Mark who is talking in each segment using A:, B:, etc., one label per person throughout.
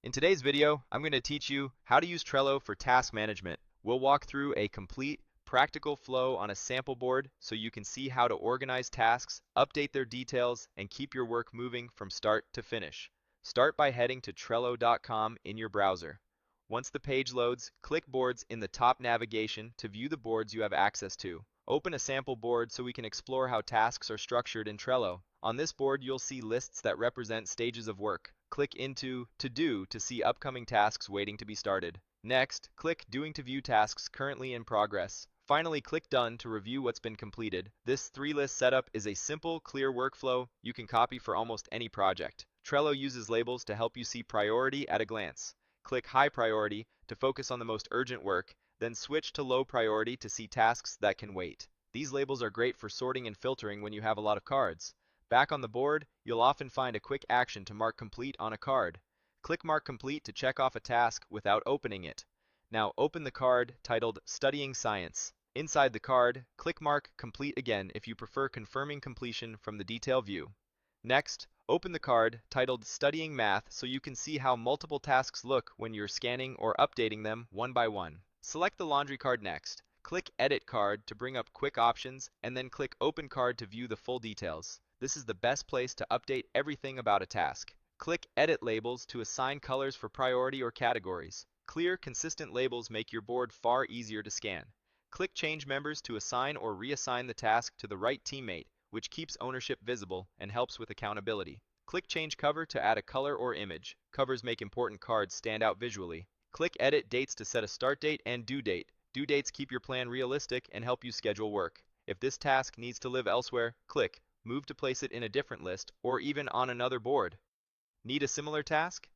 A: In today's video, I'm going to teach you how to use Trello for task management. We'll walk through a complete, practical flow on a sample board so you can see how to organize tasks, update their details, and keep your work moving from start to finish. Start by heading to Trello.com in your browser. Once the page loads, click Boards in the top navigation to view the boards you have access to. Open a sample board so we can explore how tasks are structured in Trello. On this board, you'll see lists that represent stages of work. Click into To Do to see upcoming tasks waiting to be started. Next, click Doing to view tasks currently in progress. Finally, click Done to review what's been completed. This three-list setup is a simple, clear workflow you can copy for almost any project. Trello uses labels to help you see priority at a glance. Click High Priority to focus on the most urgent work, then switch to Low Priority to see tasks that can wait. These labels are great for sorting and filtering when you have a lot of cards. Back on the board, you'll often find a quick action to mark complete on a card. Click Mark Complete to check off a task without opening it. Now open the card titled Studying Science. Inside the card, click Mark Complete again if you prefer confirming completion from the detail view. Next, open the card titled Studying Math so you can see how multiple tasks look when you're scanning or updating them one by one. Select the laundry card next. Click Edit Card to bring up quick options, and then click Open Card to view the full details. This is the best place to update everything about a task. Click Edit Labels to assign colors for priority or categories. Clear, consistent labels make your board far easier to scan. Click Change Members to assign or reassign the task to the right teammate, which keeps ownership visible and helps with accountability. Click Change Cover to add a color or image. Covers make important cards stand out visually. Click Edit Dates to set a start date and due date. Due dates keep your plan realistic and help you schedule work. If this task needs to live elsewhere, click Move to place it in a different list or even on another board. Need a similar task?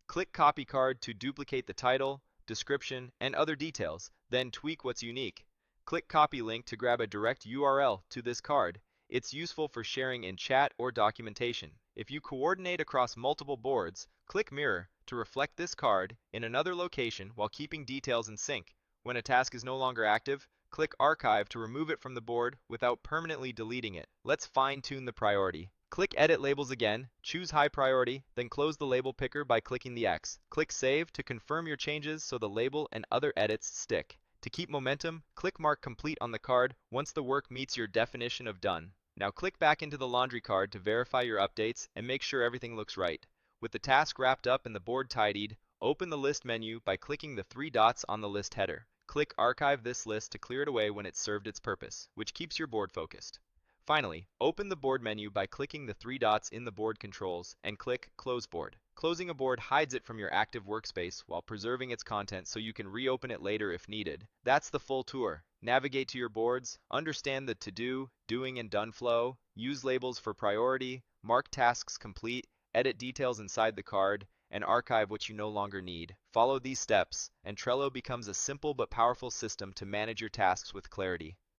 A: Click Copy Card to duplicate the title, description, and other details, then tweak what's unique. Click Copy Link to grab a direct URL to this card. It's useful for sharing in chat or documentation. If you coordinate across multiple boards, click Mirror to reflect this card in another location while keeping details in sync. When a task is no longer active, click Archive to remove it from the board without permanently deleting it. Let's fine-tune the priority. Click Edit Labels again, choose High Priority, then close the label picker by clicking the X. Click Save to confirm your changes so the label and other edits stick. To keep momentum, click Mark Complete on the card once the work meets your definition of done. Now click back into the laundry card to verify your updates and make sure everything looks right. With the task wrapped up and the board tidied, open the List menu by clicking the three dots on the list header. Click Archive this list to clear it away when it's served its purpose, which keeps your board focused. Finally, open the board menu by clicking the three dots in the board controls and click Close Board. Closing a board hides it from your active workspace while preserving its content so you can reopen it later if needed. That's the full tour. Navigate to your boards, understand the to-do, doing, and done flow, use labels for priority, mark tasks complete, edit details inside the card, and archive what you no longer need. Follow these steps, and Trello becomes a simple but powerful system to manage your tasks with clarity.